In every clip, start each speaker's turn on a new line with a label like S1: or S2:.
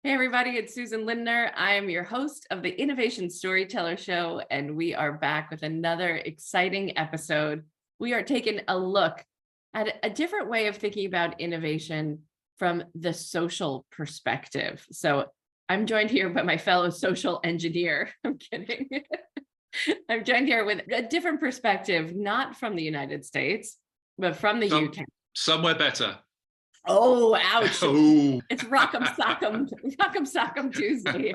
S1: Hey everybody, it's Susan Lindner. I am your host of the Innovation Storyteller Show, and we are back with another exciting episode. We are taking a look at a different way of thinking about innovation from the social perspective. So I'm joined here by my fellow social engineer. I'm kidding. I'm joined here with a different perspective, not from the United States, but from the UK.
S2: Somewhere better.
S1: Oh, ouch.
S2: Oh,
S1: It's Rock'em Sock'em Tuesday.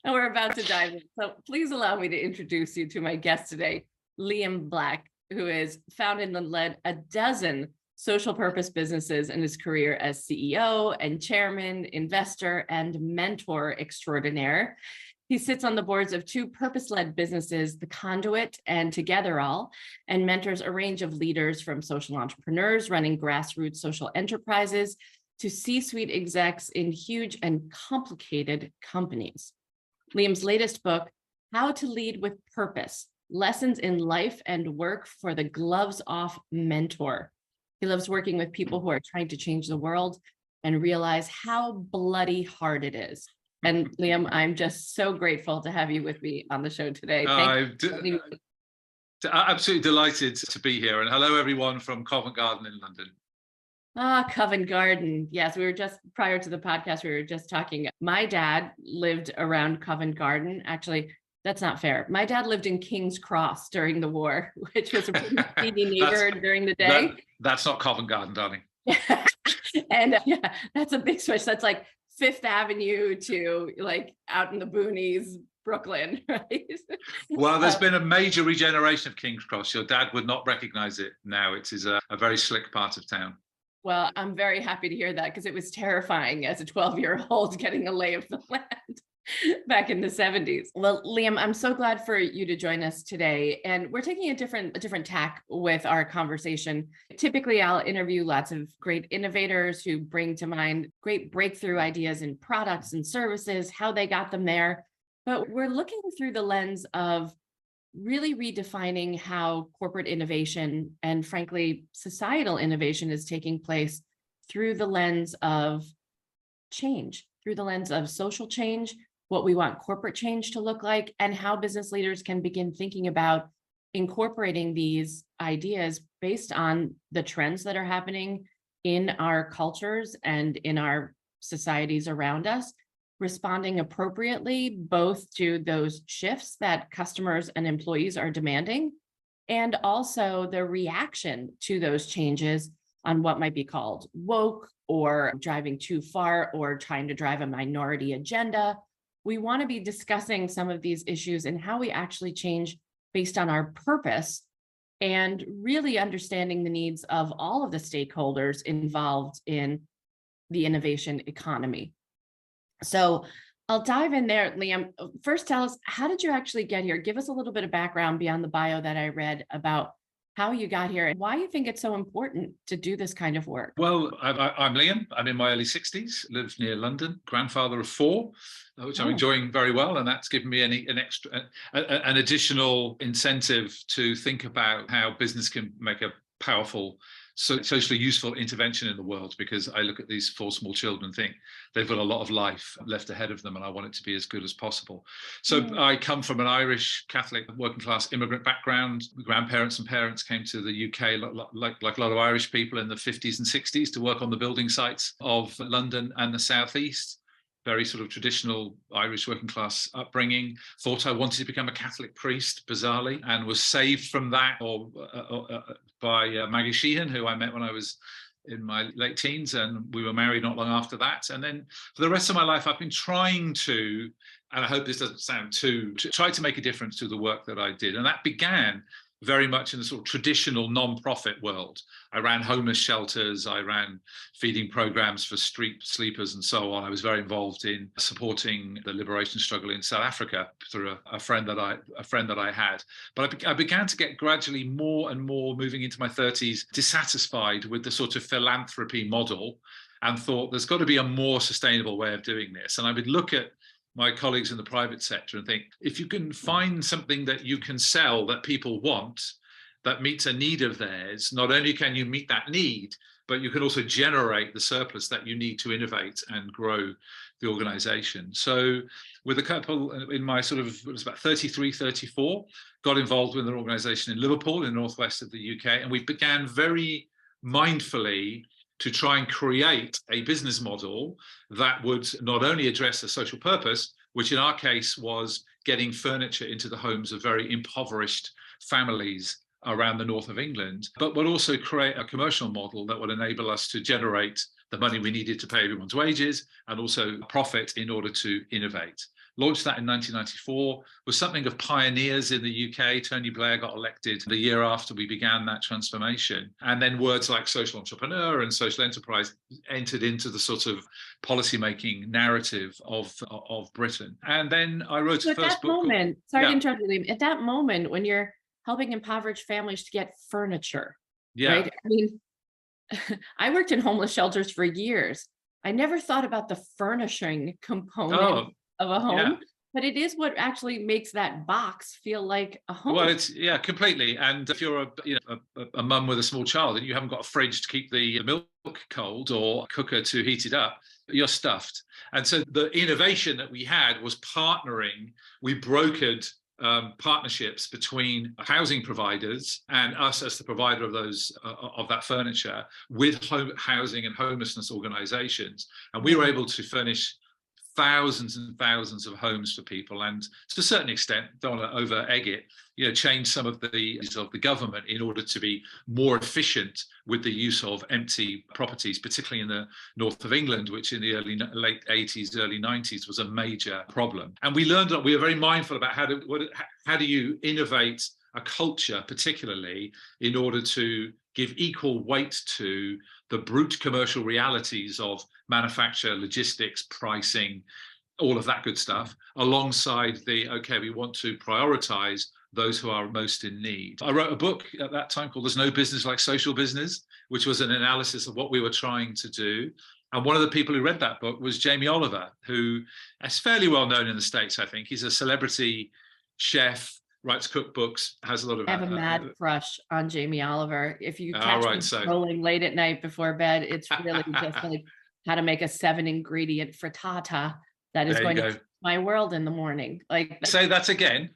S1: And we're about to dive in. So please allow me to introduce you to my guest today, Liam Black, who has founded and led a dozen social purpose businesses in his career as CEO and chairman, investor, and mentor extraordinaire. He sits on the boards of two purpose-led businesses, the Conduit and Togetherall, and mentors a range of leaders from social entrepreneurs running grassroots social enterprises to C Suite execs in huge and complicated companies. Liam's latest book, How to Lead with Purpose, Lessons in Life and Work for the Gloves Off Mentor. He loves working with people who are trying to change the world and realize how bloody hard it is. And Liam, I'm just so grateful to have you with me on the show today. Thank you.
S2: Absolutely delighted to be here. And hello, everyone from Covent Garden in London.
S1: Covent Garden. Yes, we were just prior to the podcast, we were just talking. My dad lived around Covent Garden. Actually, that's not fair. My dad lived in King's Cross during the war, which was a pretty seedy neighborhood during the day.
S2: That's not Covent Garden, darling.
S1: And yeah, that's a big switch. That's like Fifth Avenue to like out in the boonies, Brooklyn, right?
S2: Well, there's been a major regeneration of King's Cross. Your dad would not recognize it now. It is a very slick part of town.
S1: Well, I'm very happy to hear that because it was terrifying as a 12-year-old getting a lay of the land back in the 70s. Well, Liam, I'm so glad for you to join us today. And we're taking a different tack with our conversation. Typically, I'll interview lots of great innovators who bring to mind great breakthrough ideas in products and services, how they got them there. But we're looking through the lens of really redefining how corporate innovation and frankly, societal innovation is taking place through the lens of change, through the lens of social change, what we want corporate change to look like, and how business leaders can begin thinking about incorporating these ideas based on the trends that are happening in our cultures and in our societies around us, responding appropriately both to those shifts that customers and employees are demanding, and also the reaction to those changes on what might be called woke or driving too far or trying to drive a minority agenda. We want to be discussing some of these issues and how we actually change based on our purpose and really understanding the needs of all of the stakeholders involved in the innovation economy. So I'll dive in there, Liam. First, tell us, how did you actually get here? Give us a little bit of background beyond the bio that I read about how you got here and why you think it's so important to do this kind of work.
S2: Well, I'm Liam. I'm in my early 60s, live near London, grandfather of four, which I'm enjoying very well. And that's given me an additional incentive to think about how business can make a powerful, socially useful intervention in the world, because I look at these four small children and think they've got a lot of life left ahead of them, and I want it to be as good as possible. So I come from an Irish Catholic working class immigrant background. Grandparents and parents came to the UK, like a lot of Irish people in the 50s and 60s, to work on the building sites of London and the southeast. Very sort of traditional Irish working class upbringing. Thought I wanted to become a Catholic priest, bizarrely, and was saved from that by Maggie Sheehan, who I met when I was in my late teens, and we were married not long after that. And then for the rest of my life, I've been trying to, and I hope this doesn't sound to try to make a difference to the work that I did. And that began very much in the sort of traditional non-profit world. I ran homeless shelters, I ran feeding programs for street sleepers and so on. I was very involved in supporting the liberation struggle in South Africa through a friend that I had. But I began to get gradually more and more, moving into my 30s, dissatisfied with the sort of philanthropy model, and thought there's got to be a more sustainable way of doing this. And I would look at my colleagues in the private sector and think, if you can find something that you can sell that people want, that meets a need of theirs, not only can you meet that need, but you can also generate the surplus that you need to innovate and grow the organization. So with a couple in my sort of, it was about 33, 34, got involved with an organization in Liverpool in the northwest of the UK. And we began very mindfully to try and create a business model that would not only address a social purpose, which in our case was getting furniture into the homes of very impoverished families around the north of England, but would also create a commercial model that would enable us to generate the money we needed to pay everyone's wages and also profit in order to innovate. Launched that in 1994, was something of pioneers in the UK. Tony Blair got elected the year after we began that transformation. And then words like social entrepreneur and social enterprise entered into the sort of policymaking narrative of Britain. And then I wrote a first book.
S1: Sorry to interrupt you, Liam. At that moment, when you're helping impoverished families to get furniture, right? I mean, I worked in homeless shelters for years. I never thought about the furnishing component of a home, but it is what actually makes that box feel like a home.
S2: Well, it's completely. And if you're a mum with a small child and you haven't got a fridge to keep the milk cold or a cooker to heat it up, you're stuffed. And so the innovation that we had was partnering. We brokered partnerships between housing providers and us as the provider of those of that furniture with housing and homelessness organizations, and we were able to furnish thousands and thousands of homes for people, and to a certain extent, don't want to over egg it, change some of the government in order to be more efficient with the use of empty properties, particularly in the north of England, which in the late 80s, early 90s was a major problem. And we learned that we were very mindful about how do you innovate a culture, particularly in order to give equal weight to the brute commercial realities of manufacture, logistics, pricing, all of that good stuff, alongside we want to prioritize those who are most in need. I wrote a book at that time called There's No Business Like Social Business, which was an analysis of what we were trying to do. And one of the people who read that book was Jamie Oliver, who is fairly well known in the States, I think. He's a celebrity chef, writes cookbooks, has a lot of...
S1: I have a mad crush on Jamie Oliver. If you catch me scrolling late at night before bed, it's really just like how to make a 7-ingredient frittata that is going to change my world in the morning. Like,
S2: say that again.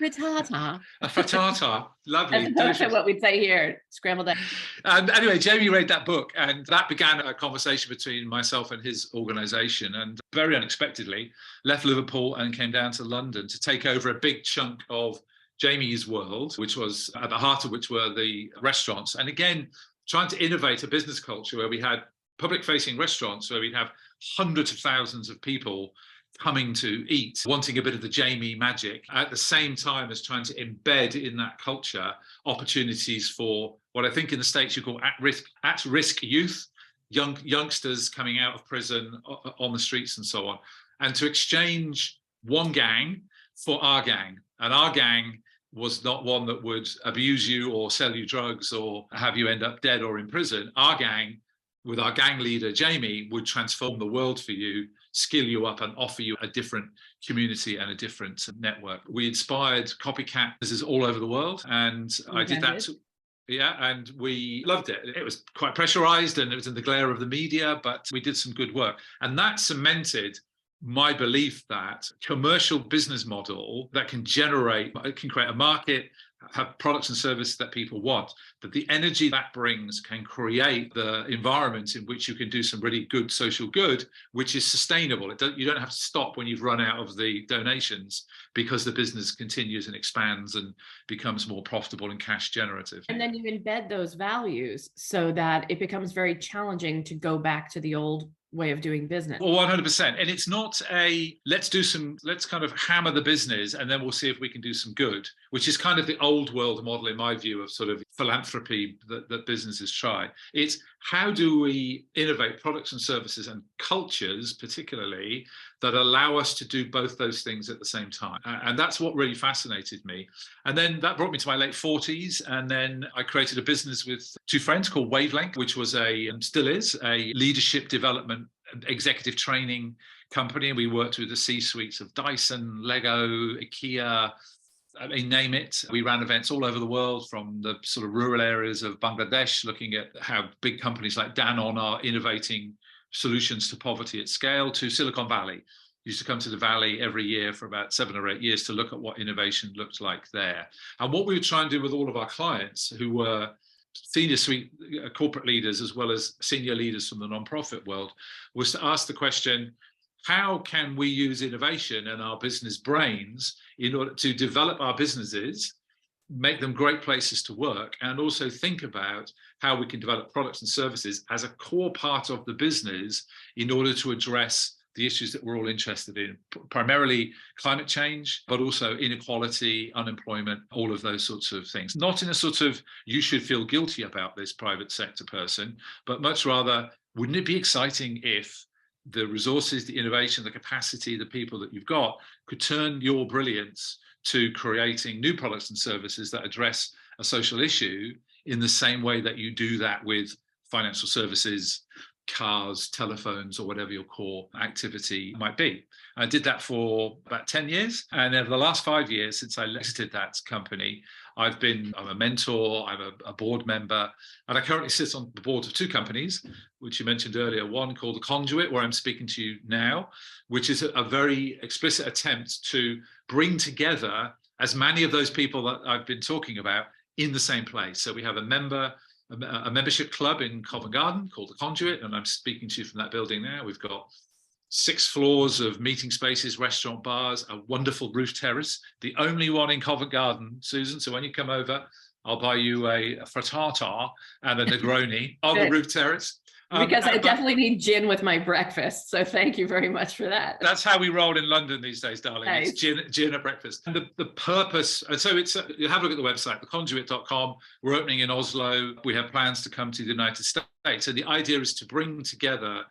S1: Frittata.
S2: A frittata. Lovely.
S1: That's what we'd say here, scrambled eggs.
S2: And anyway, Jamie read that book, and that began a conversation between myself and his organization, and very unexpectedly left Liverpool and came down to London to take over a big chunk of Jamie's world, which was at the heart of which were the restaurants. And again, trying to innovate a business culture where we had public-facing restaurants, where we'd have hundreds of thousands of people coming to eat, wanting a bit of the Jamie magic, at the same time as trying to embed in that culture opportunities for what I think in the States you call at-risk youth, youngsters coming out of prison on the streets and so on, and to exchange one gang for our gang. And our gang was not one that would abuse you or sell you drugs or have you end up dead or in prison. Our gang, with our gang leader, Jamie, would transform the world for you, skill you up and offer you a different community and a different network. We inspired copycat businesses all over the world. And I did that too. Yeah, and we loved it. It was quite pressurized and it was in the glare of the media, but we did some good work. And that cemented my belief that commercial business model that can create a market, have products and services that people want, that the energy that brings can create the environment in which you can do some really good social good, which is sustainable. You don't have to stop when you've run out of the donations, because the business continues and expands and becomes more profitable and cash generative. And then you embed those values so that it becomes very challenging to go back to the old way of doing business. Well, 100%. And it's not let's kind of hammer the business and then we'll see if we can do some good, which is kind of the old world model, in my view, of sort of philanthropy that businesses try. It's how do we innovate products and services and cultures, particularly, that allow us to do both those things at the same time. And that's what really fascinated me. And then that brought me to my late 40s. And then I created a business with two friends called Wavelength, which was still is a leadership development executive training company. And we worked with the C suites of Dyson, Lego, IKEA, name it. We ran events all over the world, from the sort of rural areas of Bangladesh, looking at how big companies like Danone are innovating solutions to poverty at scale, to Silicon Valley. Used to come to the Valley every year for about 7 or 8 years to look at what innovation looked like there. And what we would try and do with all of our clients who were senior suite corporate leaders as well as senior leaders from the nonprofit world was to ask the question, how can we use innovation and our business brains in order to develop our businesses, make them great places to work, and also think about how we can develop products and services as a core part of the business in order to address the issues that we're all interested in, primarily climate change, but also inequality, unemployment, all of those sorts of things. Not in a sort of, you should feel guilty about this private sector person, but much rather, wouldn't it be exciting if the resources, the innovation, the capacity, the people that you've got could turn your brilliance to creating new products and services that address a social issue in the same way that you do that with financial services, cars, telephones, or whatever your core activity might be. I did that for about 10 years. And over the last 5 years, since I exited that company, I'm a mentor, I'm a board member, and I currently sit on the boards of 2 companies, which you mentioned earlier. One called the Conduit, where I'm speaking to you now, which is a very explicit attempt to bring together as many of those people that I've been talking about in the same place. So we have a membership club in Covent Garden called the Conduit, and I'm speaking to you from that building now. We've got 6 floors of meeting spaces, restaurant, bars, a wonderful roof terrace, the only one in Covent Garden, Susan. So when you come over, I'll buy you a frittata and a Negroni on the roof terrace.
S1: Because I definitely need gin with my breakfast. So thank you very much for that.
S2: That's how we roll in London these days, darling. Nice. It's gin at breakfast. And the purpose, and so it's, you have a look at the website, theconduit.com. We're opening in Oslo. We have plans to come to the United States. And the idea is to bring together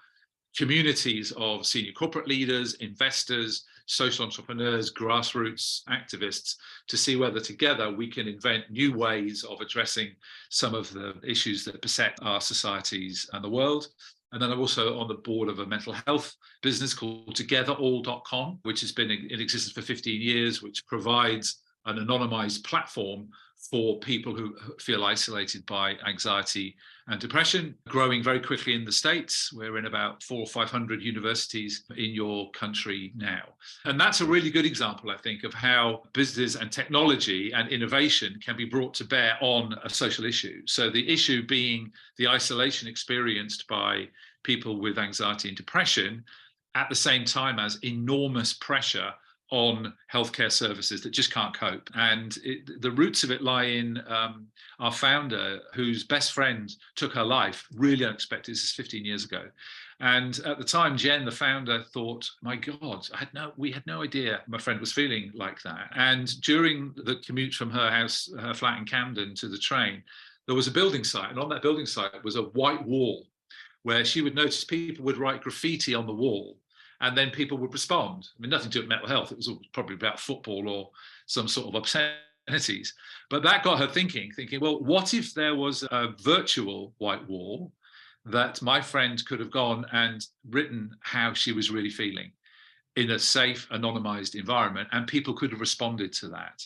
S2: communities of senior corporate leaders, investors, social entrepreneurs, grassroots activists, to see whether together we can invent new ways of addressing some of the issues that beset our societies and the world. And then I'm also on the board of a mental health business called Togetherall.com, which has been in existence for 15 years, which provides an anonymized platform for people who feel isolated by anxiety and depression, growing very quickly in the States. We're in about 400 or 500 universities in your country now. And that's a really good example, I think, of how business and technology and innovation can be brought to bear on a social issue. So the issue being the isolation experienced by people with anxiety and depression, at the same time as enormous pressure on healthcare services that just can't cope. And the roots of it lie in our founder, whose best friend took her life, really unexpected. This is 15 years ago. And at the time, Jen, the founder, thought, my God, we had no idea my friend was feeling like that. And during the commute from her house, her flat in Camden, to the train, there was a building site. And on that building site was a white wall where she would notice people would write graffiti on the wall. And then people would respond. I mean, nothing to do with mental health. It was probably about football or some sort of obscenities. But that got her thinking, well, what if there was a virtual white wall that my friend could have gone and written how she was really feeling in a safe, anonymized environment, and people could have responded to that.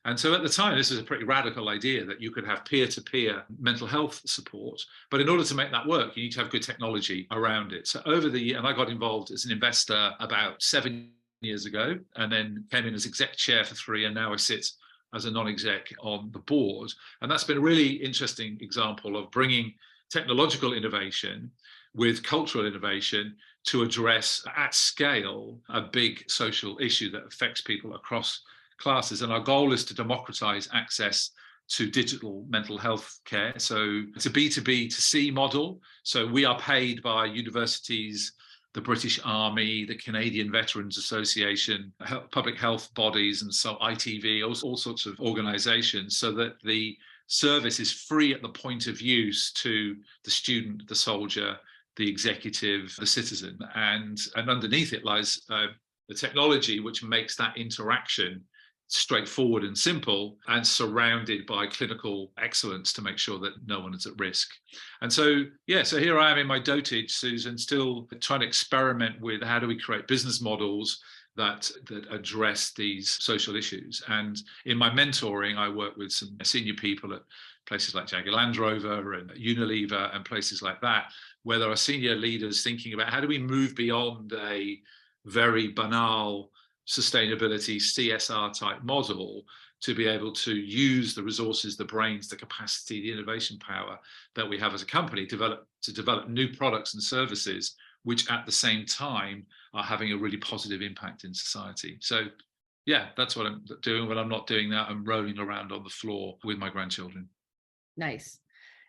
S2: And so at the time, this was a pretty radical idea that you could have peer-to-peer mental health support. But in order to make that work, you need to have good technology around it. So and I got involved as an investor about 7 years ago, and then came in as exec chair for 3, and now I sit as a non-exec on the board. And that's been a really interesting example of bringing technological innovation with cultural innovation to address at scale a big social issue that affects people across classes. And our goal is to democratize access to digital mental health care. So it's a B2B to C model. So we are paid by universities, the British Army, the Canadian Veterans Association, public health bodies, and so ITV, all sorts of organizations, so that the service is free at the point of use to the student, the soldier, the executive, the citizen. And underneath it lies the technology which makes that interaction straightforward and simple, and surrounded by clinical excellence to make sure that no one is at risk. And so, so here I am in my dotage, Susan, still trying to experiment with how do we create business models that address these social issues. And in my mentoring, I work with some senior people at places like Jaguar Land Rover and Unilever and places like that, where there are senior leaders thinking about how do we move beyond a very banal sustainability CSR type model to be able to use the resources, the brains, the capacity, the innovation power that we have as a company to develop new products and services, which at the same time are having a really positive impact in society. So yeah, that's what I'm doing. When I'm not doing that, I'm rolling around on the floor with my grandchildren.
S1: Nice.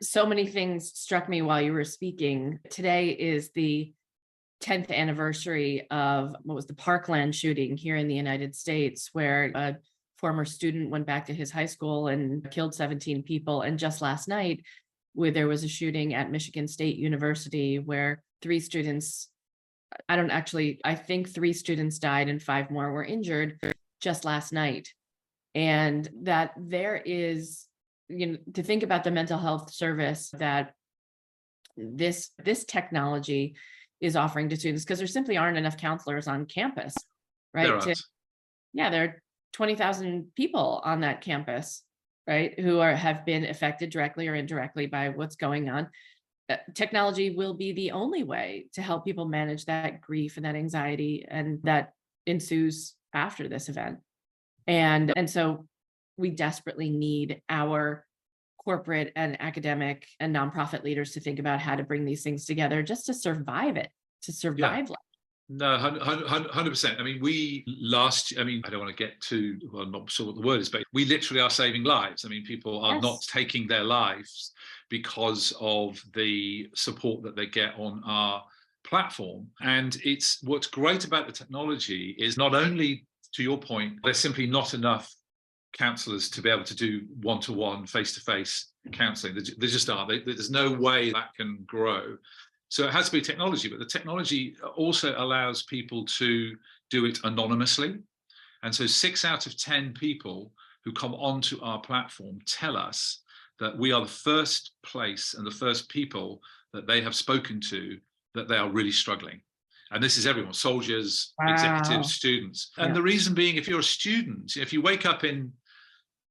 S1: So many things struck me while you were speaking. Today is the 10th anniversary of what was the Parkland shooting here in the United States, where a former student went back to his high school and killed 17 people. And just last night, there was a shooting at Michigan State University where I think 3 students died and 5 more were injured just last night. And that there is, to think about the mental health service that this technology is offering to students, because there simply aren't enough counselors on campus, right? There are 20,000 people on that campus, right, who have been affected directly or indirectly by what's going on. Technology will be the only way to help people manage that grief and that anxiety and that ensues after this event. And so we desperately need our corporate and academic and nonprofit leaders to think about how to bring these things together just to survive life.
S2: No, 100%. I mean, I don't want to get too, well, I'm not sure what the word is, but we literally are saving lives. I mean, people are not taking their lives because of the support that they get on our platform. And what's great about the technology is not only, to your point, there's simply not enough counselors to be able to do one-to-one, face-to-face counseling. There just aren't. There's no way that can grow. So it has to be technology, but the technology also allows people to do it anonymously. And so 6 out of 10 people who come onto our platform tell us that we are the first place and the first people that they have spoken to that they are really struggling. And this is everyone, soldiers, executives, students. And the reason being, if you're a student, if you wake up in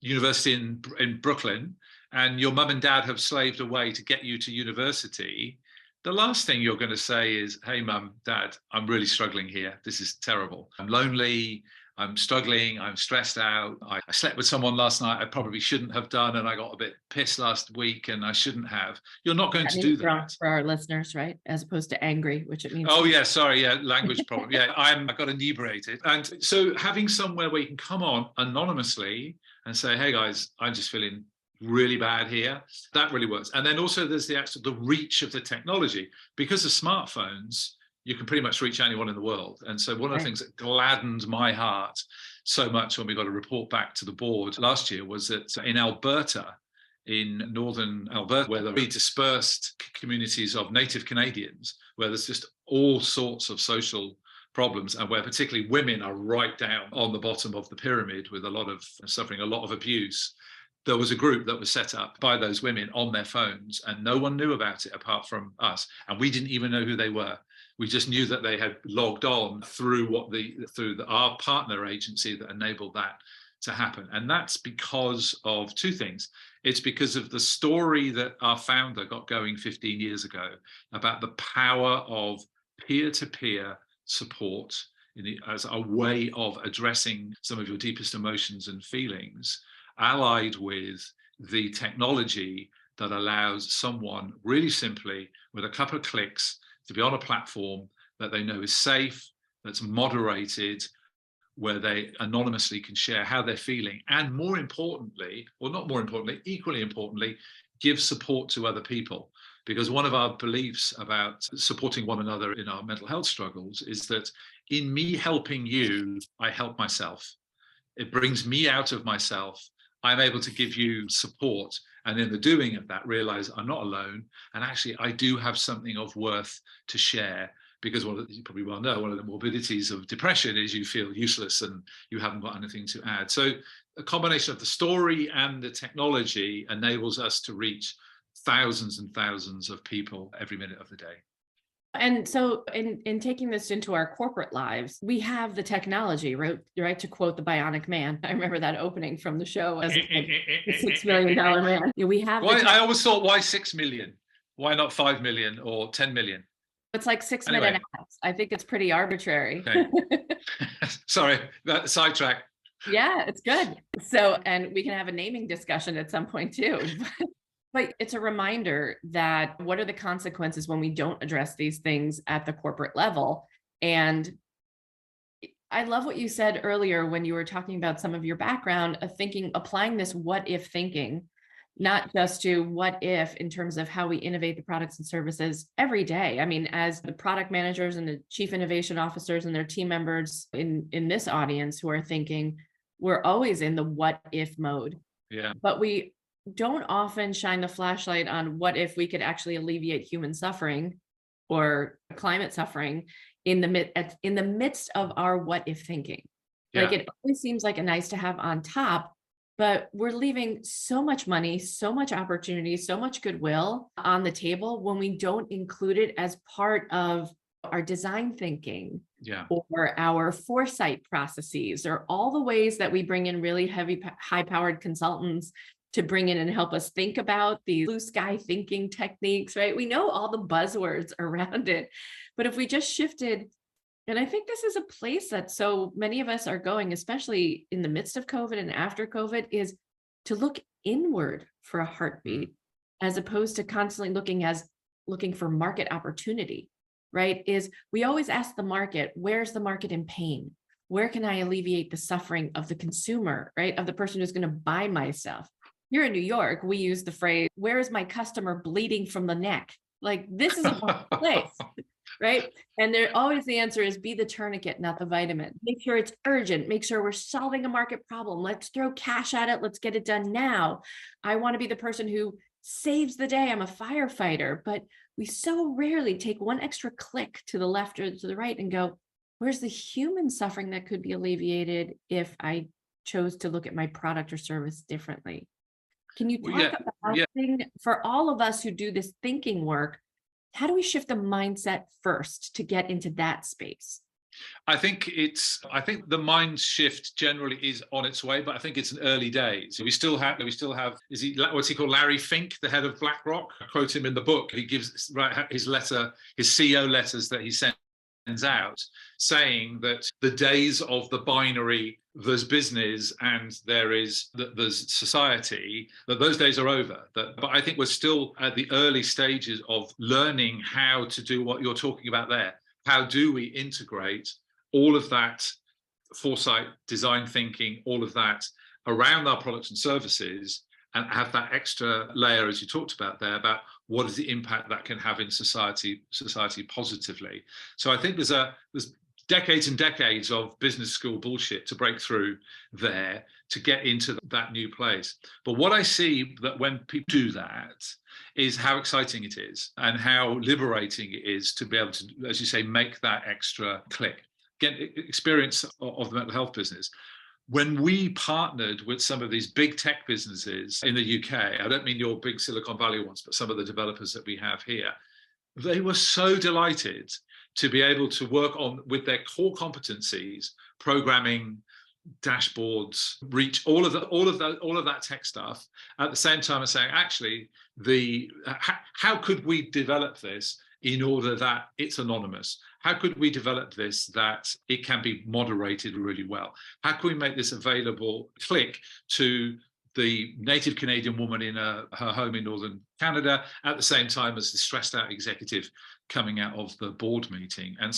S2: university in Brooklyn and your mum and dad have slaved away to get you to university, the last thing you're going to say is, hey, mum, dad, I'm really struggling here. This is terrible. I'm lonely. I'm struggling. I'm stressed out. I slept with someone last night I probably shouldn't have done, and I got a bit pissed last week and I shouldn't have. You're not going to do that.
S1: For our listeners, right? As opposed to angry, which it means.
S2: Oh, yeah. Sorry. Yeah. Language problem. Yeah. I got inebriated. And so having somewhere where you can come on anonymously and say, hey, guys, I'm just feeling really bad here, that really works. And then also there's the reach of the technology. Because of smartphones, you can pretty much reach anyone in the world. And so one of the things that gladdened my heart so much when we got a report back to the board last year was that in Alberta, in northern Alberta, where there are very dispersed communities of Native Canadians, where there's just all sorts of social problems, and where particularly women are right down on the bottom of the pyramid with suffering a lot of abuse. There was a group that was set up by those women on their phones, and no one knew about it apart from us. And we didn't even know who they were. We just knew that they had logged on through our partner agency that enabled that to happen. And that's because of 2 things. It's because of the story that our founder got going 15 years ago about the power of peer-to-peer support as a way of addressing some of your deepest emotions and feelings, allied with the technology that allows someone really simply with a couple of clicks to be on a platform that they know is safe, that's moderated, where they anonymously can share how they're feeling, and more importantly, or not more importantly, equally importantly, give support to other people. Because one of our beliefs about supporting one another in our mental health struggles is that in me helping you, I help myself. It brings me out of myself. I'm able to give you support. And in the doing of that, realize I'm not alone. And actually, I do have something of worth to share, because you probably well know, one of the morbidities of depression is you feel useless and you haven't got anything to add. So a combination of the story and the technology enables us to reach thousands and thousands of people every minute of the day.
S1: And so in taking this into our corporate lives, we have the technology, right? To quote the Bionic Man. I remember that opening from the show as a $6 million man. We have.
S2: I always thought, why 6 million? Why not 5 million or 10 million?
S1: It's like 6-minute ads. I think it's pretty arbitrary.
S2: Okay. Sorry, that sidetrack.
S1: Yeah, it's good. So, and we can have a naming discussion at some point too. But it's a reminder that what are the consequences when we don't address these things at the corporate level? And I love what you said earlier when you were talking about some of your background of thinking, applying this what if thinking, not just to what if in terms of how we innovate the products and services every day. I mean, as the product managers and the chief innovation officers and their team members in this audience who are thinking, we're always in the what if mode.
S2: Yeah.
S1: But we don't often shine the flashlight on what if we could actually alleviate human suffering or climate suffering in the midst of our what if thinking. Like it always seems like a nice to have on top, but we're leaving so much money, so much opportunity, so much goodwill on the table when we don't include it as part of our design thinking or our foresight processes, or all the ways that we bring in really high-powered consultants to bring in and help us think about the blue sky thinking techniques, right? We know all the buzzwords around it, but if we just shifted, and I think this is a place that so many of us are going, especially in the midst of COVID and after COVID, is to look inward for a heartbeat, as opposed to constantly looking for market opportunity, right? Is we always ask the market, where's the market in pain? Where can I alleviate the suffering of the consumer, right? Of the person who's going to buy my stuff. Here in New York, we use the phrase, where is my customer bleeding from the neck? Like, this is a place, right? And there always the answer is be the tourniquet, not the vitamin. Make sure it's urgent. Make sure we're solving a market problem. Let's throw cash at it. Let's get it done now. I want to be the person who saves the day. I'm a firefighter, but we so rarely take one extra click to the left or to the right and go, where's the human suffering that could be alleviated if I chose to look at my product or service differently? Can you talk about for all of us who do this thinking work, how do we shift the mindset first to get into that space?
S2: I think the mind shift generally is on its way, but I think it's in early days. We still have, what's he called? Larry Fink, the head of BlackRock. I quote him in the book. He gives his CEO letters that he sends out, saying that the days of the binary, there's business and there's society, that those days are over. But I think we're still at the early stages of learning how to do what you're talking about there. How do we integrate all of that foresight, design thinking, all of that around our products and services, and have that extra layer, as you talked about there, about what is the impact that can have in society positively. So I think there's decades and decades of business school bullshit to break through there to get into that new place. But what I see that when people do that is how exciting it is and how liberating it is to be able to, as you say, make that extra click. Get experience of the mental health business. When we partnered with some of these big tech businesses in the UK, I don't mean your big Silicon Valley ones, but some of the developers that we have here, they were so delighted to be able to work on with their core competencies, programming, dashboards, reach, all of that tech stuff, at the same time as saying, actually, how could we develop this in order that it's anonymous? How could we develop this that it can be moderated really well? How can we make this available, click, to the native Canadian woman in her home in northern Canada at the same time as the stressed out executive coming out of the board meeting? And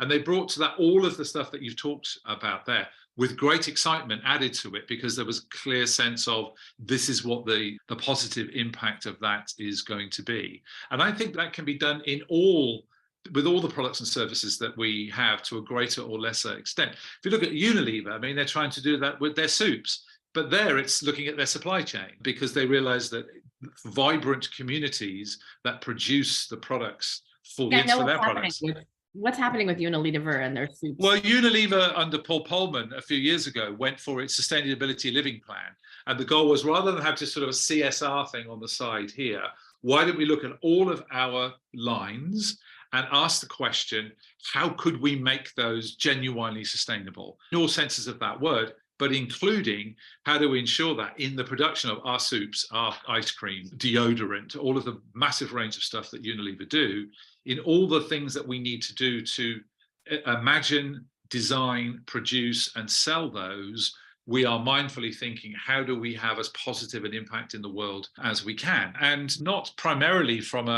S2: they brought to that all of the stuff that you've talked about there, with great excitement added to it, because there was a clear sense of this is what the positive impact of that is going to be. And I think that can be done with all the products and services that we have to a greater or lesser extent. If you look at Unilever, I mean, they're trying to do that with their soups, but there it's looking at their supply chain, because they realize that vibrant communities that produce the products for their products.
S1: What's happening with Unilever and their soups?
S2: Well, Unilever under Paul Polman a few years ago went for its sustainability living plan. And the goal was, rather than have just sort of a CSR thing on the side here, why don't we look at all of our lines and ask the question, how could we make those genuinely sustainable in all senses of that word, but including how do we ensure that in the production of our soups, our ice cream, deodorant, all of the massive range of stuff that Unilever do, in all the things that we need to do to imagine, design, produce, and sell those, we are mindfully thinking, how do we have as positive an impact in the world as we can? And not primarily from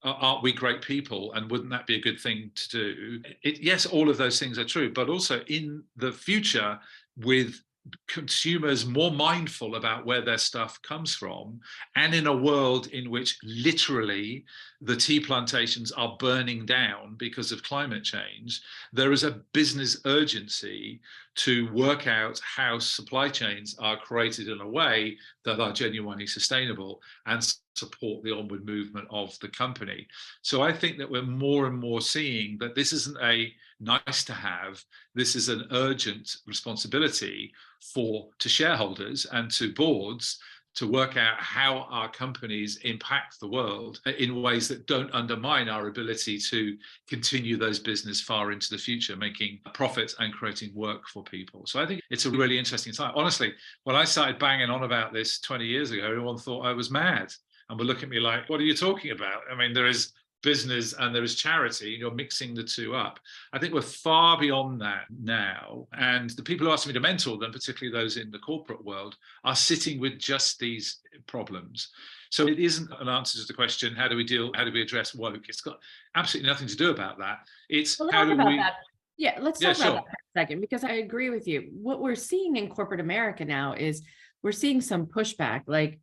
S2: aren't we great people and wouldn't that be a good thing to do? Yes, all of those things are true, but also in the future, with consumers more mindful about where their stuff comes from, and in a world in which literally the tea plantations are burning down because of climate change, there is a business urgency to work out how supply chains are created in a way that are genuinely sustainable and support the onward movement of the company. So I think that we're more and more seeing that this isn't a nice to have, this is an urgent responsibility to shareholders and to boards to work out how our companies impact the world in ways that don't undermine our ability to continue those business far into the future, making profits and creating work for people. So I think it's a really interesting time. Honestly, when I started banging on about this 20 years ago, everyone thought I was mad and would look at me like, what are you talking about? I mean, there is business and there is charity, and you're mixing the two up. I think we're far beyond that now. And the people who ask me to mentor them, particularly those in the corporate world, are sitting with just these problems. So it isn't an answer to the question, how do we address woke? It's got absolutely nothing to do about that. It's
S1: Well,
S2: how do we...
S1: that. Yeah, let's talk about that for a second, because I agree with you. What we're seeing in corporate America now is we're seeing some pushback. Like,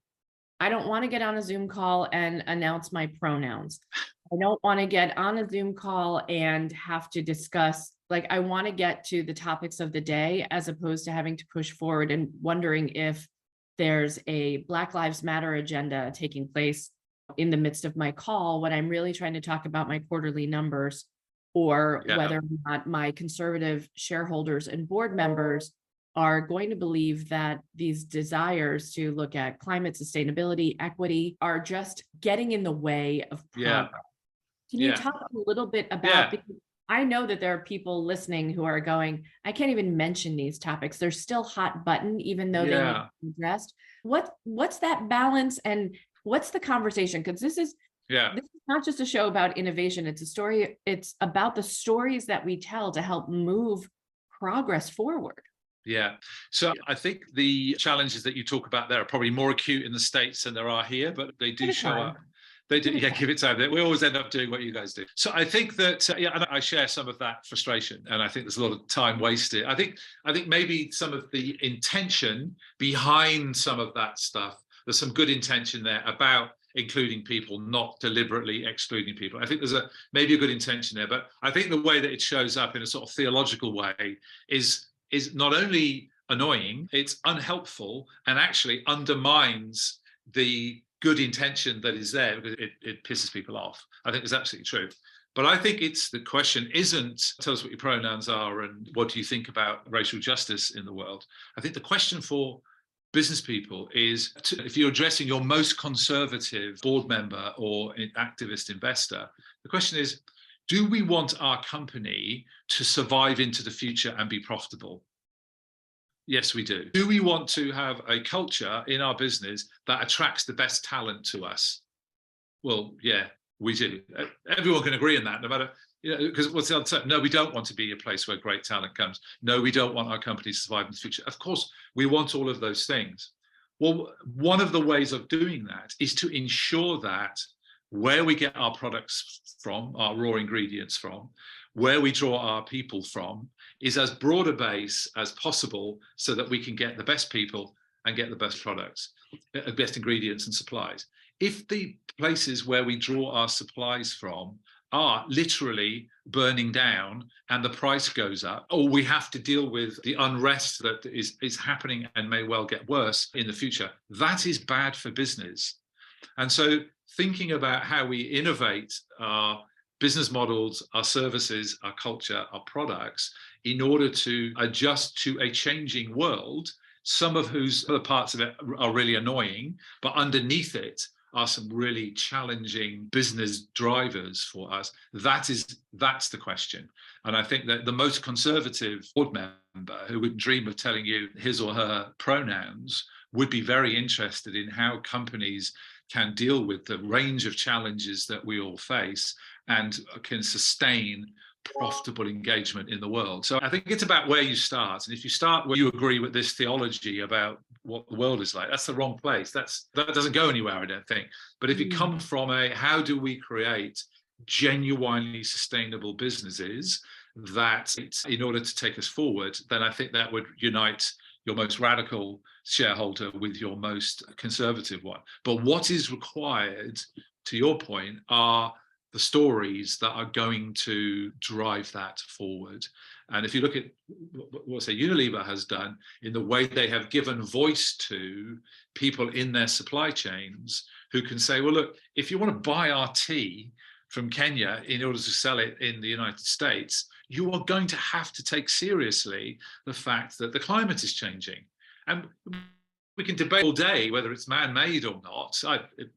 S1: I don't want to get on a Zoom call and announce my pronouns. I don't want to get on a Zoom call and have to discuss, like, I want to get to the topics of the day as opposed to having to push forward and wondering if there's a Black Lives Matter agenda taking place in the midst of my call when I'm really trying to talk about my quarterly numbers, or whether or not my conservative shareholders and board members are going to believe that these desires to look at climate, sustainability, equity are just getting in the way of progress. Can you talk a little bit about, because I know that there are people listening who are going, I can't even mention these topics. They're still hot button, even though they need to be addressed. What's that balance, and what's the conversation? Because this is not just a show about innovation. It's a story. It's about the stories that we tell to help move progress forward.
S2: Yeah. So I think the challenges that you talk about there are probably more acute in the States than there are here, but they do show up. They do, give it time. We always end up doing what you guys do. So I think that, and I share some of that frustration, and I think there's a lot of time wasted. I think maybe some of the intention behind some of that stuff, there's some good intention there about including people, not deliberately excluding people. I think there's maybe a good intention there, but I think the way that it shows up in a sort of theological way is not only annoying, it's unhelpful and actually undermines the good intention that is there, because it pisses people off. I think it's absolutely true. But I think the question isn't tell us what your pronouns are and what do you think about racial justice in the world. I think the question for business people is, if you're addressing your most conservative board member or activist investor, the question is, do we want our company to survive into the future and be profitable? Yes, we do. Do we want to have a culture in our business that attracts the best talent to us? Well, yeah, we do. Everyone can agree on that, no matter, because what's the other? No, we don't want to be a place where great talent comes. No, we don't want our company to survive in the future. Of course, we want all of those things. Well, one of the ways of doing that is to ensure that where we get our products from, our raw ingredients from, where we draw our people from, is as broad a base as possible so that we can get the best people and get the best products, best ingredients and supplies. If the places where we draw our supplies from are literally burning down and the price goes up, or we have to deal with the unrest that is happening and may well get worse in the future, that is bad for business. And so thinking about how we innovate our business models, our services, our culture, our products, in order to adjust to a changing world, some of whose other parts of it are really annoying, but underneath it are some really challenging business drivers for us. That's the question. And I think that the most conservative board member who would dream of telling you his or her pronouns would be very interested in how companies can deal with the range of challenges that we all face and can sustain profitable engagement in the world. So I think it's about where you start. And if you start where you agree with this theology about what the world is like, that's the wrong place. That doesn't go anywhere, I don't think. But if you come from how do we create genuinely sustainable businesses that, in order to take us forward, then I think that would unite your most radical shareholder with your most conservative one. But what is required, to your point, are the stories that are going to drive that forward. And if you look at what, say, Unilever has done in the way they have given voice to people in their supply chains who can say, well, look, if you want to buy our tea from Kenya in order to sell it in the United States, you are going to have to take seriously the fact that the climate is changing. And we can debate all day whether it's man-made or not.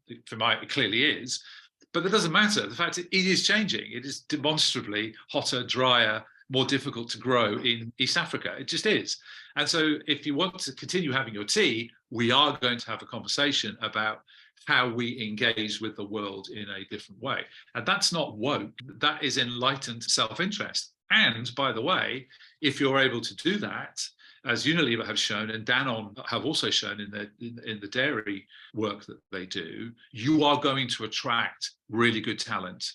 S2: It clearly is. But that doesn't matter. The fact it is changing. It is demonstrably hotter, drier, more difficult to grow in East Africa. It just is. And so if you want to continue having your tea, we are going to have a conversation about how we engage with the world in a different way. And that's not woke. That is enlightened self-interest. And by the way, if you're able to do that, as Unilever have shown and Danone have also shown in the dairy work that they do, you are going to attract really good talent.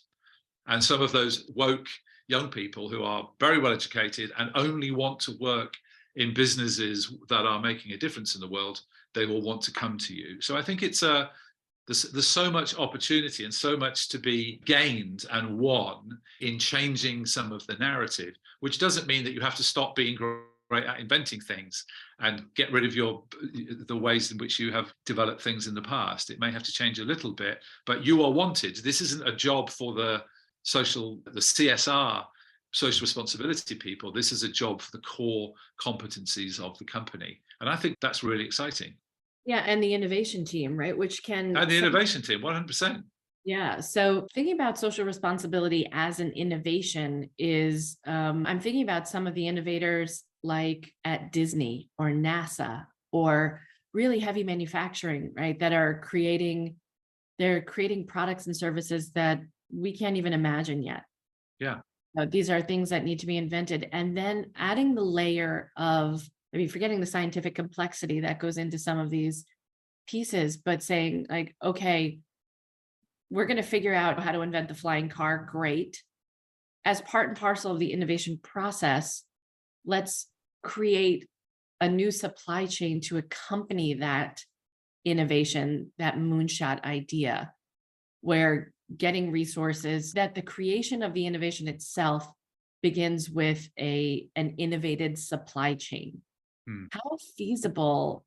S2: And some of those woke young people who are very well educated and only want to work in businesses that are making a difference in the world, they will want to come to you. So I think there's so much opportunity and so much to be gained and won in changing some of the narrative, which doesn't mean that you have to stop being great at inventing things and get rid of the ways in which you have developed things in the past. It may have to change a little bit, but you are wanted. This isn't a job for the CSR, social responsibility people. This is a job for the core competencies of the company. And I think that's really exciting.
S1: Yeah, and the innovation team, right?
S2: And the innovation team, 100%.
S1: Yeah. So thinking about social responsibility as an innovation is, I'm thinking about some of the innovators like at Disney or NASA or really heavy manufacturing, right? That are creating products and services that we can't even imagine yet.
S2: Yeah.
S1: These are things that need to be invented. And then adding the layer of, forgetting the scientific complexity that goes into some of these pieces, but saying like, okay, we're going to figure out how to invent the flying car. Great. As part and parcel of the innovation process, let's create a new supply chain to accompany that innovation, that moonshot idea, where getting resources, that the creation of the innovation itself begins with an innovated supply chain. How feasible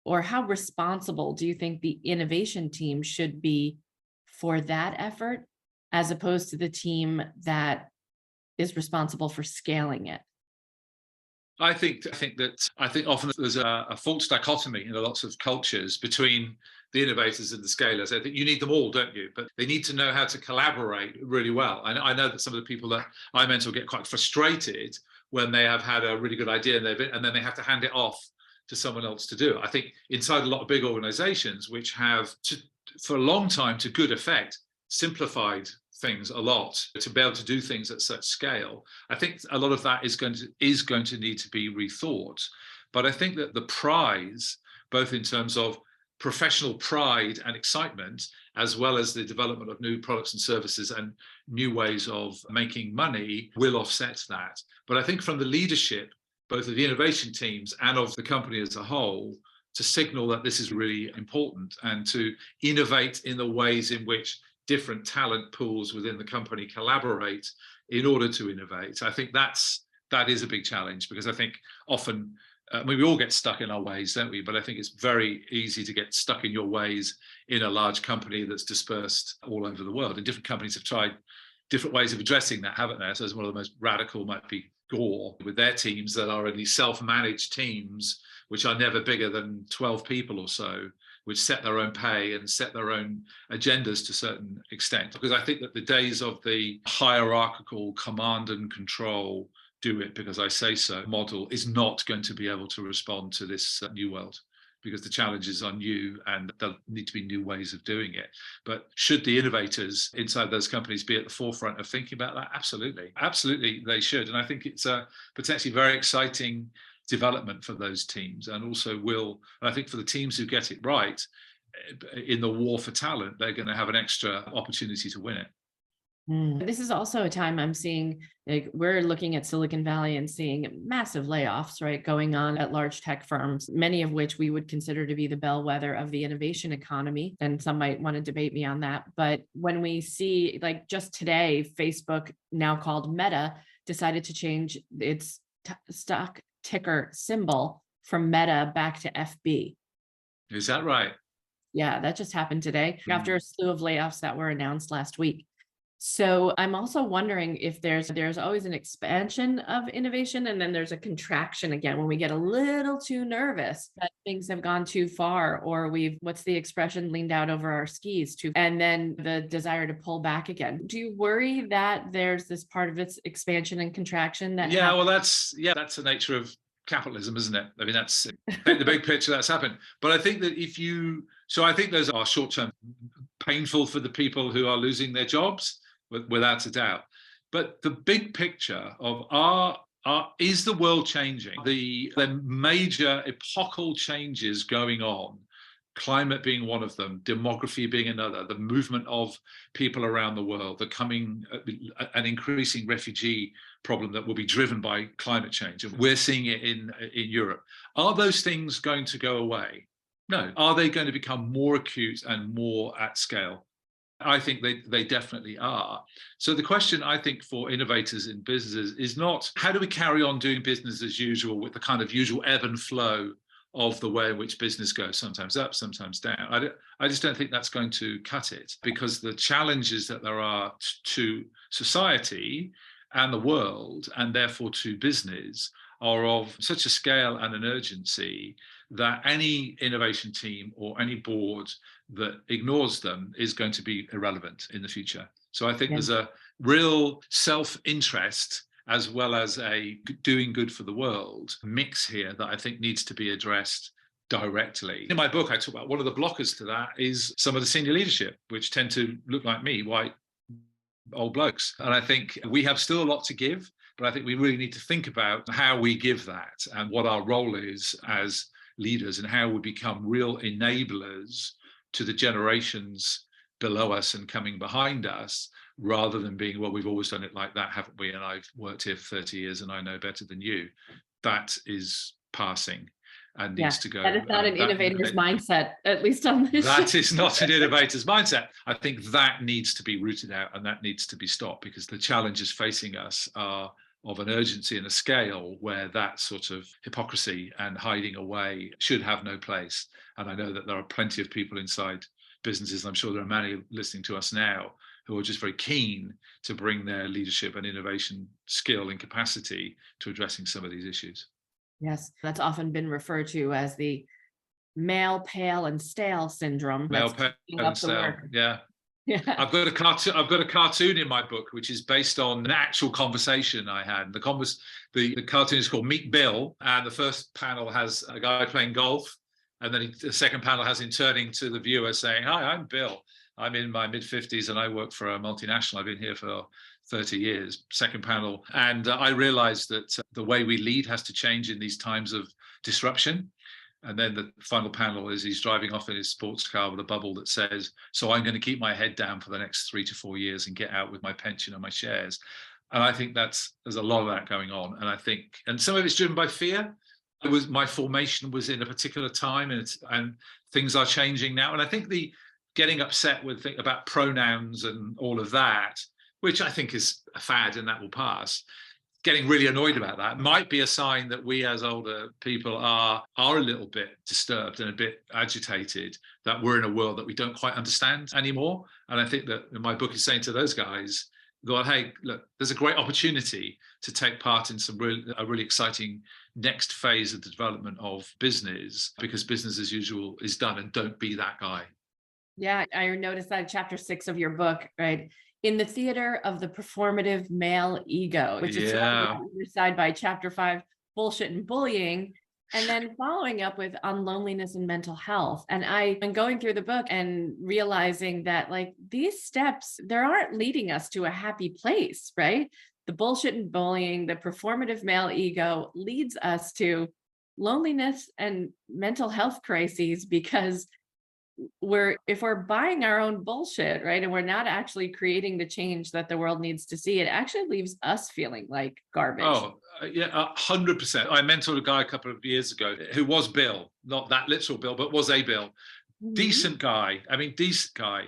S1: or how responsible do you think the innovation team should be for that effort, as opposed to the team that is responsible for scaling it?
S2: I think often there's a false dichotomy in lots of cultures between the innovators and the scalers. I think you need them all, don't you? But they need to know how to collaborate really well. And I know that some of the people that I mentor get quite frustrated when they have had a really good idea and then they have to hand it off to someone else to do it. I think inside a lot of big organizations, which have, for a long time, to good effect, simplified things a lot to be able to do things at such scale, I think a lot of that is going to need to be rethought. But I think that the prize, both in terms of professional pride and excitement, as well as the development of new products and services and new ways of making money, will offset that. But I think from the leadership, both of the innovation teams and of the company as a whole, to signal that this is really important and to innovate in the ways in which different talent pools within the company collaborate in order to innovate. I think that is a big challenge, because I think often, we all get stuck in our ways, don't we? But I think it's very easy to get stuck in your ways in a large company that's dispersed all over the world. And different companies have tried different ways of addressing that, haven't there? So one of the most radical might be Gore with their teams that are only self-managed teams, which are never bigger than 12 people or so, which set their own pay and set their own agendas to a certain extent. Because I think that the days of the hierarchical command and control, do it because I say so model is not going to be able to respond to this new world, because the challenges are new and there'll need to be new ways of doing it. But should the innovators inside those companies be at the forefront of thinking about that? Absolutely. Absolutely, they should. And I think it's a potentially very exciting development for those teams, and also and I think for the teams who get it right in the war for talent, they're going to have an extra opportunity to win it.
S1: This is also a time I'm seeing, like, we're looking at Silicon Valley and seeing massive layoffs, right, going on at large tech firms, many of which we would consider to be the bellwether of the innovation economy. And some might want to debate me on that. But when we see, like, just today, Facebook, now called Meta, decided to change its stock ticker symbol from Meta back to FB.
S2: Is that right?
S1: Yeah, that just happened today after a slew of layoffs that were announced last week. So I'm also wondering if there's always an expansion of innovation, and then there's a contraction again when we get a little too nervous that things have gone too far, or what's the expression, leaned out over our skis too, and then the desire to pull back again. Do you worry that there's this part of its expansion and contraction that
S2: well, that's the nature of capitalism, isn't it? I mean, that's the big picture that's happened. But I think that I think those are short-term, painful for the people who are losing their jobs, without a doubt. But the big picture of is the world changing? The major epochal changes going on, climate being one of them, demography being another, the movement of people around the world, an increasing refugee problem that will be driven by climate change. And we're seeing it in Europe. Are those things going to go away? No. Are they going to become more acute and more at scale? I think they definitely are. So the question, I think, for innovators in businesses is not how do we carry on doing business as usual with the kind of usual ebb and flow of the way in which business goes, sometimes up, sometimes down. I just don't think that's going to cut it, because the challenges that there are to society and the world, and therefore to business, are of such a scale and an urgency that any innovation team or any board that ignores them is going to be irrelevant in the future. So I think there's a real self-interest as well as a doing good for the world mix here that I think needs to be addressed directly. In my book, I talk about one of the blockers to that is some of the senior leadership, which tend to look like me, white old blokes. And I think we have still a lot to give, but I think we really need to think about how we give that and what our role is as leaders and how we become real enablers to the generations below us and coming behind us, rather than being, well, we've always done it like that, haven't we? And I've worked here for 30 years and I know better than you. That is passing and needs to go.
S1: That is not an innovator's mindset, at least on this.
S2: That is not an innovator's mindset. I think that needs to be rooted out and that needs to be stopped, because the challenges facing us are of an urgency and a scale where that sort of hypocrisy and hiding away should have no place. And I know that there are plenty of people inside businesses, and I'm sure there are many listening to us now, who are just very keen to bring their leadership and innovation skill and capacity to addressing some of these issues.
S1: Yes, that's often been referred to as the male, pale, and stale syndrome.
S2: Male, pale, and stale. Yeah. Yeah. I've got a cartoon in my book which is based on an actual conversation I had. The cartoon is called Meet Bill, and the first panel has a guy playing golf, and then the second panel has him turning to the viewer saying, "Hi, I'm Bill. I'm in my mid-50s and I work for a multinational. I've been here for 30 years." Second panel, and I realized that the way we lead has to change in these times of disruption. And then the final panel is he's driving off in his sports car with a bubble that says, "So I'm going to keep my head down for the next 3 to 4 years and get out with my pension and my shares." And I think there's a lot of that going on. And some of it's driven by fear. My formation was in a particular time, and things are changing now. And I think the getting upset about pronouns and all of that, which I think is a fad and that will pass, getting really annoyed about that might be a sign that we as older people are a little bit disturbed and a bit agitated, that we're in a world that we don't quite understand anymore. And I think that my book is saying to those guys, thought, hey, look, there's a great opportunity to take part in a really exciting next phase of the development of business, because business as usual is done, and don't be that guy.
S1: Yeah, I noticed that in chapter 6 of your book, right? In the theater of the performative male ego, which is surrounded
S2: Yeah.
S1: on either side by chapter 5, bullshit and bullying, and then following up with on loneliness and mental health. And I've been going through the book and realizing that like these steps, they aren't leading us to a happy place, right? The bullshit and bullying, the performative male ego leads us to loneliness and mental health crises, because if we're buying our own bullshit, right, and we're not actually creating the change that the world needs to see, it actually leaves us feeling like garbage.
S2: Oh, yeah, 100%. I mentored a guy a couple of years ago who was Bill, not that literal Bill, but was a Bill. Decent guy. I mean, decent guy.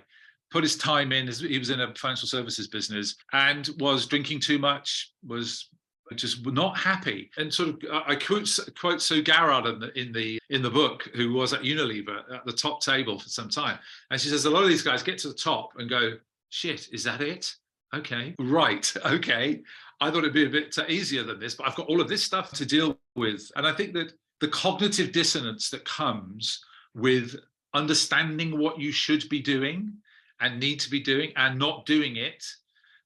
S2: Put his time in. He was in a financial services business and was drinking too much, was just not happy. And sort of, I quote Sue Garrard in the book, who was at Unilever at the top table for some time. And she says, a lot of these guys get to the top and go, shit, is that it? Okay, right, okay. I thought it'd be a bit easier than this, but I've got all of this stuff to deal with. And I think that the cognitive dissonance that comes with understanding what you should be doing and need to be doing and not doing it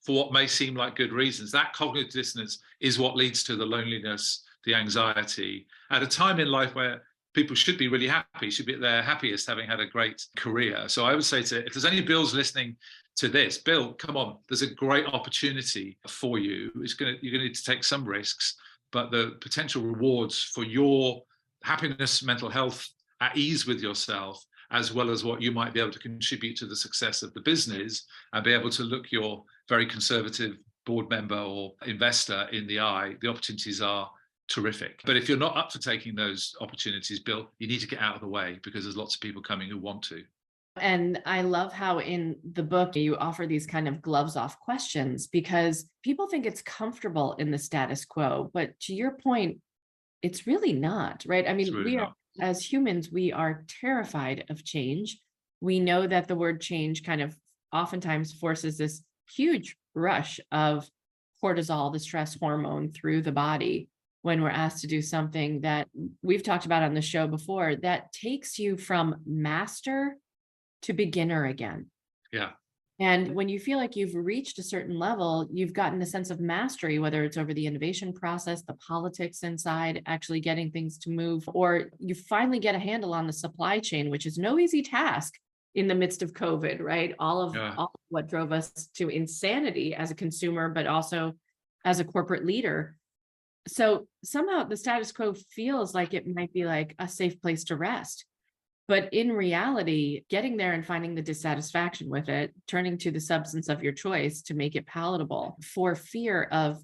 S2: for what may seem like good reasons, that cognitive dissonance is what leads to the loneliness, the anxiety, at a time in life where people should be really happy, should be at their happiest having had a great career. So I would say if there's any Bills listening to this, Bill, come on, there's a great opportunity for you. You're going to need to take some risks, but the potential rewards for your happiness, mental health, at ease with yourself, as well as what you might be able to contribute to the success of the business, and be able to look your very conservative board member or investor in the eye, the opportunities are terrific. But if you're not up for taking those opportunities, Bill, you need to get out of the way, because there's lots of people coming who want to.
S1: And I love how in the book you offer these kind of gloves off questions, because people think it's comfortable in the status quo. But to your point, it's really not, right? I mean,
S2: Really
S1: as humans, we are terrified of change. We know that the word change kind of oftentimes forces this huge rush of cortisol, the stress hormone, through the body when we're asked to do something that we've talked about on the show before, that takes you from master to beginner again.
S2: Yeah.
S1: And when you feel like you've reached a certain level, you've gotten a sense of mastery, whether it's over the innovation process, the politics inside, actually getting things to move, or you finally get a handle on the supply chain, which is no easy task in the midst of COVID, right? All of what drove us to insanity as a consumer, but also as a corporate leader. So somehow the status quo feels like it might be like a safe place to rest. But in reality, getting there and finding the dissatisfaction with it, turning to the substance of your choice to make it palatable, for fear of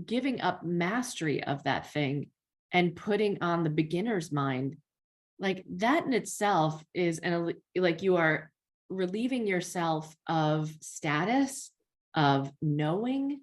S1: giving up mastery of that thing and putting on the beginner's mind, like that in itself is like you are relieving yourself of status, of knowing,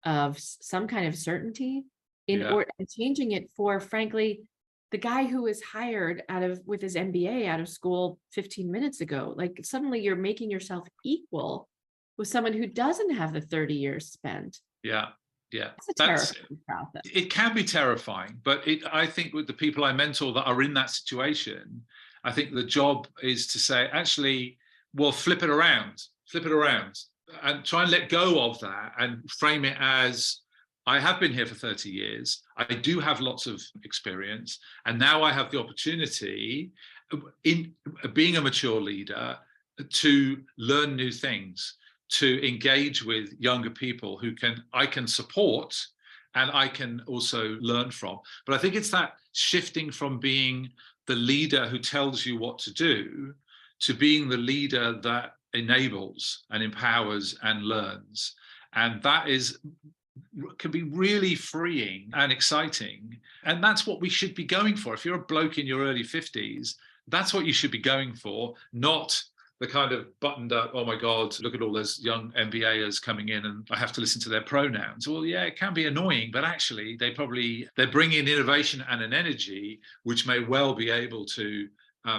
S1: of some kind of certainty, order and changing it for, frankly, the guy who was hired with his MBA out of school 15 minutes ago. Like suddenly you're making yourself equal with someone who doesn't have the 30 years spent.
S2: Yeah.
S1: It's a terrifying process.
S2: It can be terrifying, but I think with the people I mentor that are in that situation, I think the job is to say, actually, well, flip it around and try and let go of that and frame it as, I have been here for 30 years. I do have lots of experience. And now I have the opportunity, in being a mature leader, to learn new things, to engage with younger people who I can support and I can also learn from. But I think it's that shifting from being the leader who tells you what to do to being the leader that enables and empowers and learns. And that can be really freeing and exciting. And that's what we should be going for. If you're a bloke in your early 50s, that's what you should be going for, not the kind of buttoned up, oh my God, look at all those young MBAs coming in and I have to listen to their pronouns. Well, yeah, it can be annoying, but actually they're bringing innovation and an energy which may well be able to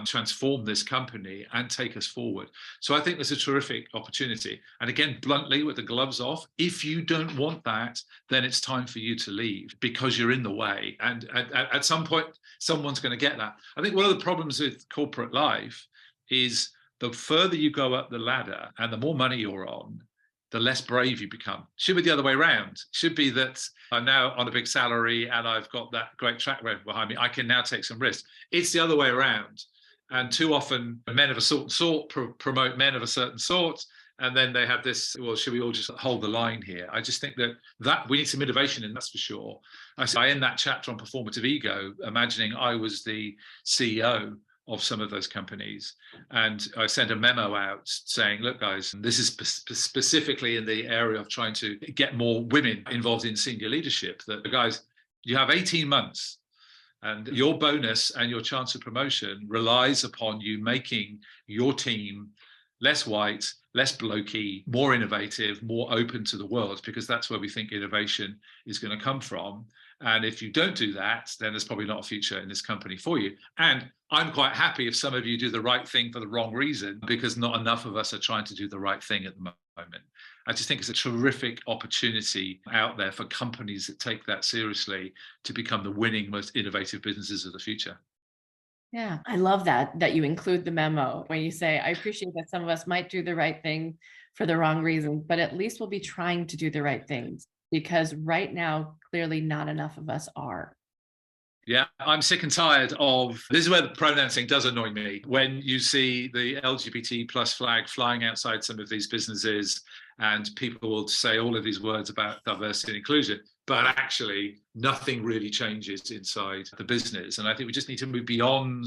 S2: transform this company and take us forward. So I think there's a terrific opportunity. And again, bluntly, with the gloves off, if you don't want that, then it's time for you to leave because you're in the way. And at some point, someone's going to get that. I think one of the problems with corporate life is the further you go up the ladder and the more money you're on, the less brave you become. Should be the other way around. Should be that I'm now on a big salary and I've got that great track record behind me. I can now take some risks. It's the other way around. And too often men of a certain sort promote men of a certain sort. And then they have this, well, should we all just hold the line here? I just think that we need some innovation in, that's for sure. I end that chapter on performative ego, imagining I was the CEO of some of those companies. And I sent a memo out saying, look, guys, this is specifically in the area of trying to get more women involved in senior leadership, that guys, you have 18 months. And your bonus and your chance of promotion relies upon you making your team less white, less blokey, more innovative, more open to the world, because that's where we think innovation is going to come from. And if you don't do that, then there's probably not a future in this company for you. And I'm quite happy if some of you do the right thing for the wrong reason, because not enough of us are trying to do the right thing at the moment. I just think it's a terrific opportunity out there for companies that take that seriously to become the winning, most innovative businesses of the future.
S1: Yeah, I love that you include the memo when you say, I appreciate that some of us might do the right thing for the wrong reason, but at least we'll be trying to do the right things, because right now, clearly not enough of us are.
S2: Yeah, I'm sick and tired of, this is where the pronouns thing does annoy me, when you see the LGBT plus flag flying outside some of these businesses and people will say all of these words about diversity and inclusion, but actually nothing really changes inside the business. And I think we just need to move beyond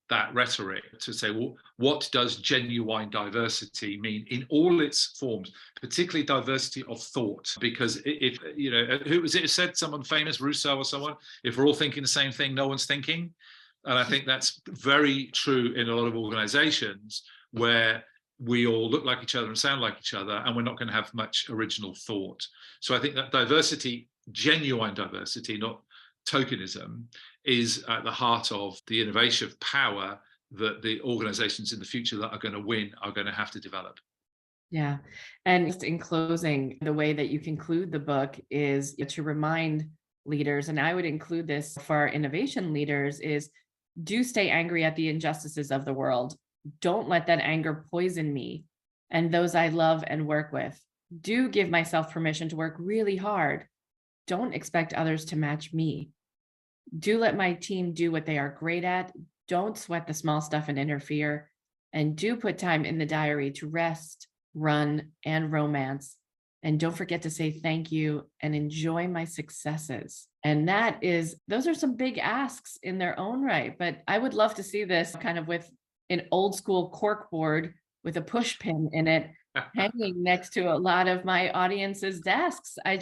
S2: that rhetoric to say, well, what does genuine diversity mean in all its forms, particularly diversity of thought? Because if, you know, who was it who said, someone famous, Rousseau or someone, if we're all thinking the same thing, no one's thinking. And I think that's very true in a lot of organizations where we all look like each other and sound like each other, and we're not going to have much original thought. So I think that diversity, genuine diversity, not tokenism, is at the heart of the innovation power that the organizations in the future that are going to win are going to have to develop.
S1: Yeah. And just in closing, the way that you conclude the book is to remind leaders, and I would include this for our innovation leaders, is do stay angry at the injustices of the world. Don't let that anger poison me and those I love and work with. Do give myself permission to work really hard. Don't expect others to match me. Do let my team do what they are great at. Don't sweat the small stuff and interfere. And do put time in the diary to rest, run, and romance. And don't forget to say thank you and enjoy my successes. And those are some big asks in their own right. But I would love to see this kind of with an old school cork board with a push pin in it hanging next to a lot of my audience's desks. I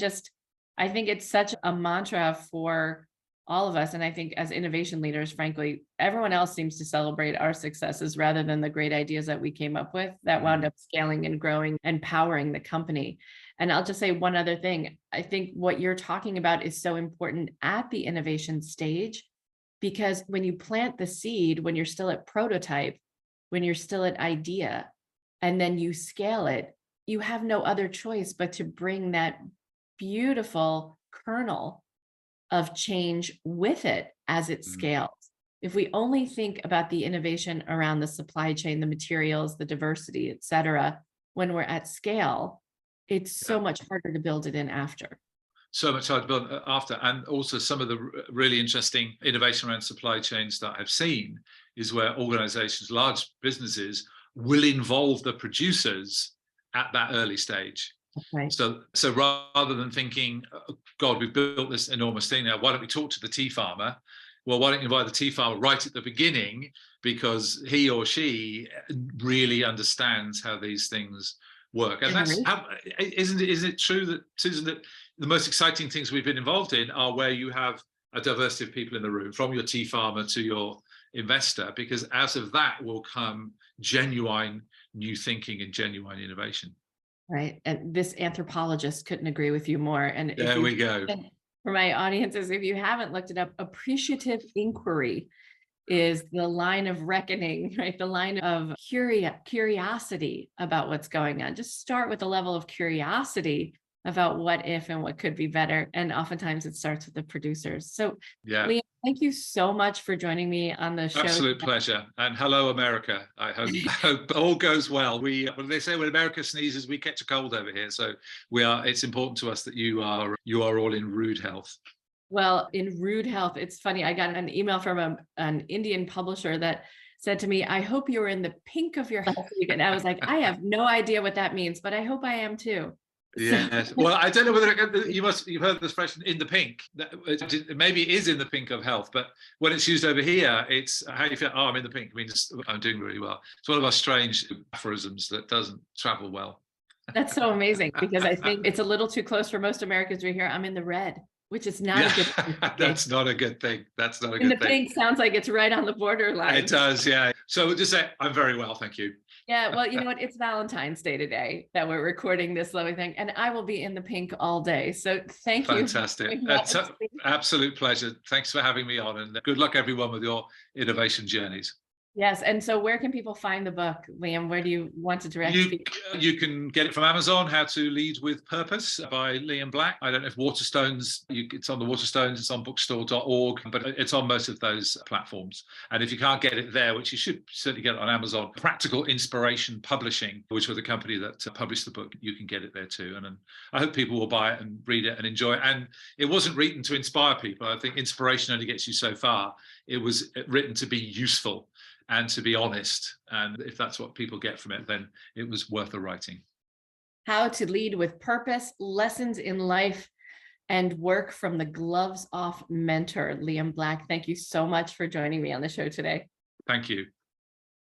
S1: think it's such a mantra for all of us. And I think as innovation leaders, frankly, everyone else seems to celebrate our successes rather than the great ideas that we came up with that wound up scaling and growing and powering the company. And I'll just say one other thing. I think what you're talking about is so important at the innovation stage, because when you plant the seed, when you're still at prototype, when you're still at idea, and then you scale it, you have no other choice but to bring that beautiful kernel of change with it as it scales. If we only think about the innovation around the supply chain, the materials, the diversity, et cetera, when we're at scale, it's so much harder to build it in after.
S2: So much hard to build after. And also some of the really interesting innovation around supply chains that I've seen is where organizations, large businesses, will involve the producers at that early stage.
S1: Right.
S2: So rather than thinking, oh, God, we've built this enormous thing now, why don't we talk to the tea farmer? Well, why don't you invite the tea farmer right at the beginning, because he or she really understands how these things work. And that's isn't it true that, Susan, that the most exciting things we've been involved in are where you have a diversity of people in the room, from your tea farmer to your investor, because out of that will come genuine new thinking and genuine innovation.
S1: Right. And this anthropologist couldn't agree with you more. And
S2: there we go.
S1: For my audiences, if you haven't looked it up, appreciative inquiry is the line of reckoning, right? The line of curiosity about what's going on. Just start with a level of curiosity about what if and what could be better. And oftentimes it starts with the producers. So
S2: Yeah.
S1: Liam, thank you so much for joining me on the show.
S2: Absolute pleasure. And hello, America. I hope all goes well. Well, they say when America sneezes, we catch a cold over here. So it's important to us that you are all in rude health.
S1: Well, in rude health, it's funny. I got an email from an Indian publisher that said to me, I hope you're in the pink of your health. And I was like, I have no idea what that means, but I hope I am too.
S2: Yes. Well, I don't know whether you've heard the expression "in the pink." Maybe it is in the pink of health, but when it's used over here, it's how you feel. Oh, I'm in the pink. It means I'm doing really well. It's one of our strange aphorisms that doesn't travel well.
S1: That's so amazing, because I think it's a little too close for most Americans to hear I'm in the red, which is not a good thing.
S2: That's not a good thing. That's not a
S1: in
S2: good
S1: the
S2: thing.
S1: Pink sounds like it's right on the borderline.
S2: It does, yeah. So just say, I'm very well, thank you.
S1: Yeah, well, you know what? It's Valentine's Day today that we're recording this lovely thing, and I will be in the pink all day. So thank you.
S2: Fantastic. That's an absolute pleasure. Thanks for having me on, and good luck everyone with your innovation journeys.
S1: Yes. And so where can people find the book, Liam? Where do you want to direct people?
S2: You can get it from Amazon, How to Lead with Purpose by Liam Black. I don't know if Waterstones, it's on the Waterstones, it's on bookstore.org, but it's on most of those platforms. And if you can't get it there, which you should certainly get it on Amazon, Practical Inspiration Publishing, which were the company that published the book, you can get it there too. And I hope people will buy it and read it and enjoy it. And it wasn't written to inspire people. I think inspiration only gets you so far. It was written to be useful and to be honest. And if that's what people get from it, then it was worth the writing.
S1: How to Lead with Purpose, Lessons in Life and Work from the Gloves Off Mentor, Liam Black. Thank you so much for joining me on the show today.
S2: Thank you.